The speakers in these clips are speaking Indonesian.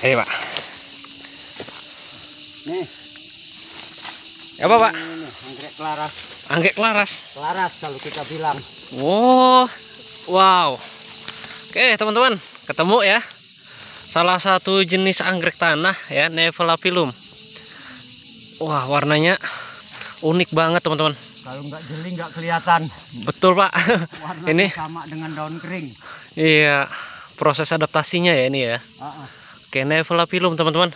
Ayo Pak. Nih. Apa Pak? Ini, anggrek kelaras. Anggrek kelaras. Kelaras kalau kita bilang. Oh, wow. Oke teman-teman, ketemu ya. Salah satu jenis anggrek tanah ya, Nephelaphyllum. Wah, warnanya unik banget teman-teman. Kalau nggak jeli nggak kelihatan. Betul Pak. Warnanya Ini sama dengan daun kering. iya, proses adaptasinya ya ini ya. Oke, Nephelaphyllum teman-teman.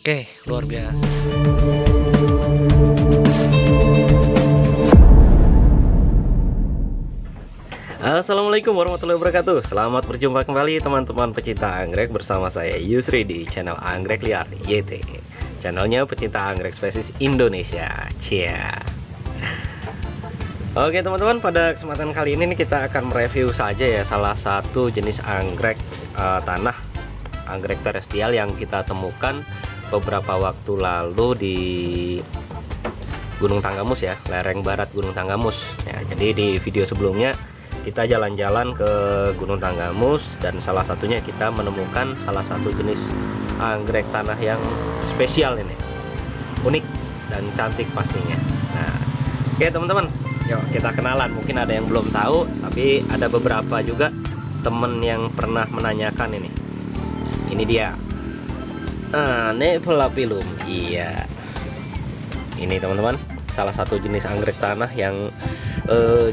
Oke, luar biasa. Assalamualaikum warahmatullahi wabarakatuh. Selamat berjumpa kembali teman-teman pecinta anggrek bersama saya Yusri di channel Anggrek Liar YT. Channelnya pecinta anggrek spesies Indonesia. Cia. Oke teman-teman, pada kesempatan kali ini kita akan mereview saja ya salah satu jenis anggrek tanah, anggrek terestial yang kita temukan beberapa waktu lalu di Gunung Tanggamus ya, lereng barat Gunung Tanggamus ya. Jadi di video sebelumnya kita jalan-jalan ke Gunung Tanggamus dan salah satunya kita menemukan salah satu jenis anggrek tanah yang spesial ini, unik dan cantik pastinya. Nah, oke teman-teman, yuk kita kenalan. Mungkin ada yang belum tahu, tapi ada beberapa juga temen yang pernah menanyakan ini. Ini dia, Nephelaphyllum. Iya, ini teman-teman, salah satu jenis anggrek tanah yang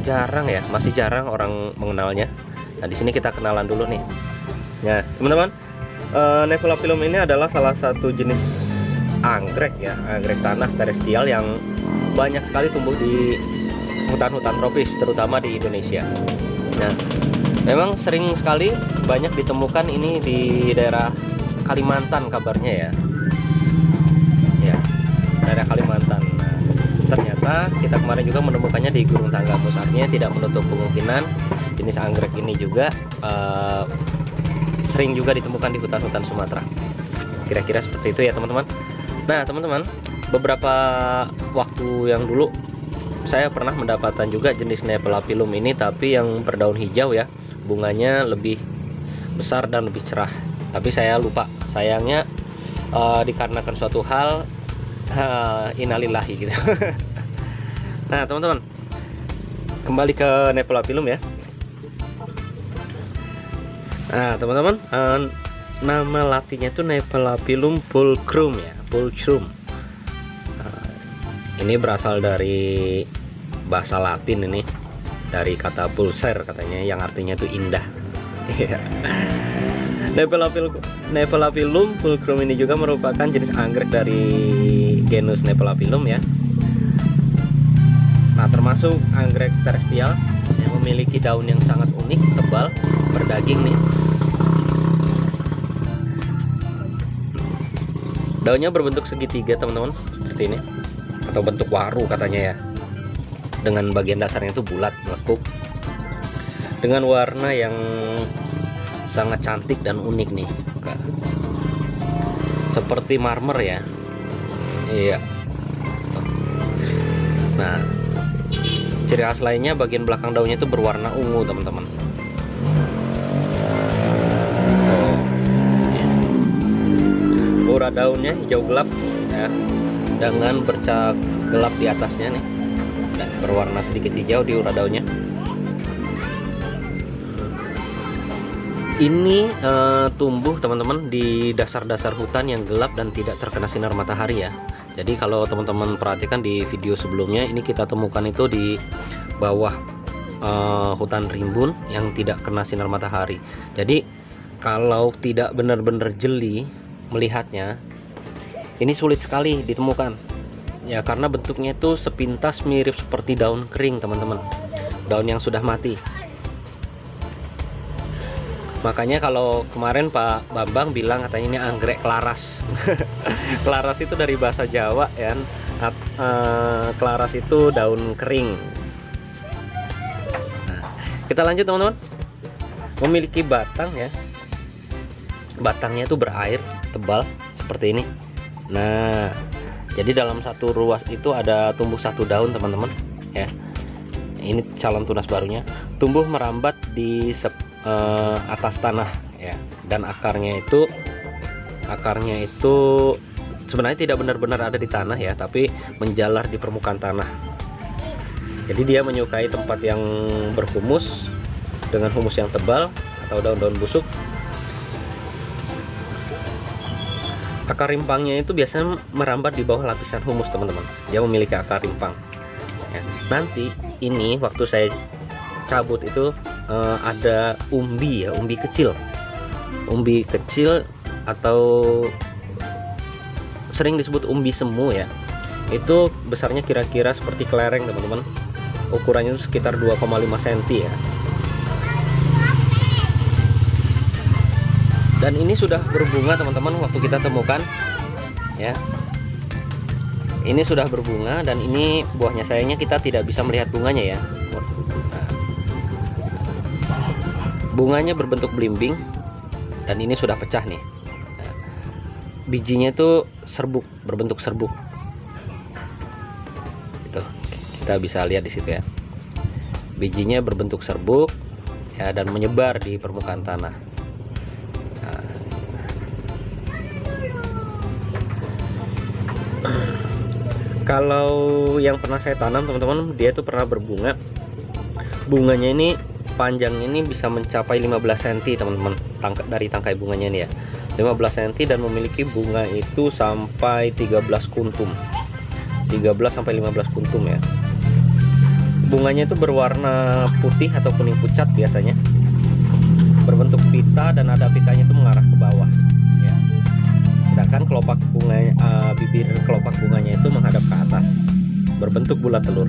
jarang ya, masih jarang orang mengenalnya. Nah, di sini kita kenalan dulu nih. Nah, teman-teman, Nephelaphyllum ini adalah salah satu jenis anggrek ya, anggrek tanah terestial yang banyak sekali tumbuh di hutan-hutan tropis, terutama di Indonesia. Nah, memang sering sekali banyak ditemukan ini di daerah Kalimantan kabarnya ya. Ya, daerah Kalimantan. Nah, ternyata kita kemarin juga menemukannya di Gunung Tanggamus. Artinya tidak menutup kemungkinan jenis anggrek ini juga sering juga ditemukan di hutan-hutan Sumatera. Kira-kira seperti itu ya teman-teman. Nah teman-teman, beberapa waktu yang dulu saya pernah mendapatkan juga jenis Nephelaphyllum ini, tapi yang berdaun hijau ya, bunganya lebih besar dan lebih cerah. Tapi saya lupa, sayangnya dikarenakan suatu hal, innalillahi gitu. Nah teman-teman, kembali ke Nephelaphyllum ya. Nah teman-teman, nama latinnya itu Nephelaphyllum pulchrum ya, pulchrum. Ini berasal dari bahasa Latin, ini dari kata pulser katanya, yang artinya itu indah. Nephelaphyllum pulchrum ini juga merupakan jenis anggrek dari genus Nephelaphyllum ya. Nah, termasuk anggrek terestial yang memiliki daun yang sangat unik, tebal, berdaging nih. Daunnya berbentuk segitiga teman-teman, seperti ini, atau bentuk waru katanya ya, dengan bagian dasarnya itu bulat melekuk, dengan warna yang sangat cantik dan unik nih, seperti marmer ya. Iya. Nah, ciri khas lainnya bagian belakang daunnya itu berwarna ungu teman-teman. Ura daunnya hijau gelap ya, dengan bercak gelap di atasnya nih, dan berwarna sedikit hijau di ura daunnya. Ini tumbuh teman-teman di dasar-dasar hutan yang gelap dan tidak terkena sinar matahari ya. Jadi kalau teman-teman perhatikan di video sebelumnya, ini kita temukan itu di bawah hutan rimbun yang tidak kena sinar matahari. Jadi kalau tidak benar-benar jeli melihatnya, ini sulit sekali ditemukan ya, karena bentuknya itu sepintas mirip seperti daun kering teman-teman, daun yang sudah mati. Makanya kalau kemarin Pak Bambang bilang katanya ini anggrek kelaras. Kelaras itu dari bahasa Jawa ya. Kelaras itu daun kering. Nah, kita lanjut teman-teman. Memiliki batang ya, batangnya itu berair tebal seperti ini. Nah, jadi dalam satu ruas itu ada tumbuh satu daun teman-teman ya. Ini calon tunas barunya, tumbuh merambat di atas tanah ya, dan akarnya itu Akarnya itu sebenarnya tidak benar-benar ada di tanah ya, tapi menjalar di permukaan tanah. Jadi dia menyukai tempat yang berhumus dengan humus yang tebal atau daun-daun busuk. Akar rimpangnya itu biasanya merambat di bawah lapisan humus, teman-teman. Dia memiliki akar rimpang ya. Nanti ini waktu saya cabut itu ada umbi ya, umbi kecil atau sering disebut umbi semu ya. Itu besarnya kira-kira seperti kelereng, teman-teman. Ukurannya itu sekitar 2,5 cm ya. Dan ini sudah berbunga, teman-teman, waktu kita temukan ya. Ini sudah berbunga dan ini buahnya, sayangnya kita tidak bisa melihat bunganya ya. Nah, bunganya berbentuk belimbing dan ini sudah pecah nih. Nah, bijinya itu serbuk, berbentuk serbuk. Itu kita bisa lihat di situ ya. Bijinya berbentuk serbuk ya dan menyebar di permukaan tanah. Kalau yang pernah saya tanam, teman-teman, dia itu pernah berbunga. Bunganya ini panjangnya ini bisa mencapai 15 cm, teman-teman, dari tangkai bunganya ini ya. 15 cm dan memiliki bunga itu sampai 13 kuntum. 13 sampai 15 kuntum ya. Bunganya itu berwarna putih atau kuning pucat biasanya. Berbentuk pita dan ada pitanya itu mengarah ke bawah. Ya. Sedangkan kelopak bunga, bibir kelopak bunganya itu menghadap ke atas, berbentuk bulat telur.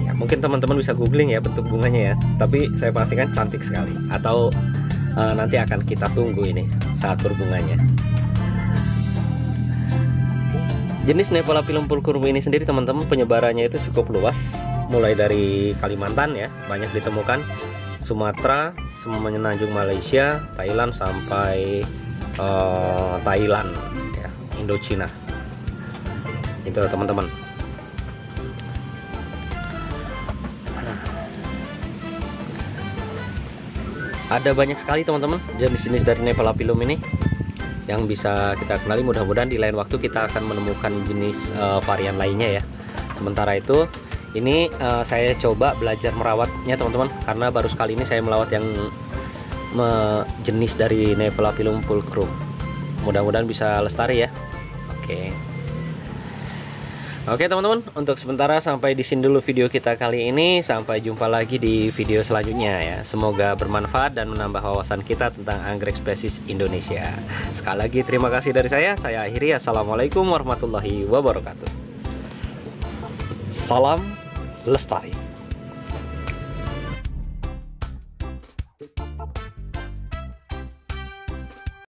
Ya, mungkin teman-teman bisa googling ya bentuk bunganya ya, tapi saya pastikan cantik sekali. Atau nanti akan kita tunggu ini saat berbunganya. Jenis Nepalapilum pulchrum ini sendiri, teman-teman, penyebarannya itu cukup luas, mulai dari Kalimantan ya, banyak ditemukan, Sumatera, semenanjung Malaysia, Thailand sampai Thailand ya, Indochina. Itu teman-teman. Ada banyak sekali, teman-teman, jenis-jenis dari Nepalapilum ini yang bisa kita kenali. Mudah-mudahan di lain waktu kita akan menemukan jenis varian lainnya ya. Sementara itu ini saya coba belajar merawatnya, teman-teman, karena baru sekali ini saya melawat yang jenis dari Nepalapilum pulchrum. Mudah-mudahan bisa lestari ya. Oke teman-teman, untuk sementara sampai di sini dulu video kita kali ini. Sampai jumpa lagi di video selanjutnya ya. Semoga bermanfaat dan menambah wawasan kita tentang anggrek spesies Indonesia. Sekali lagi terima kasih dari saya akhiri. Assalamualaikum warahmatullahi wabarakatuh. Salam lestari.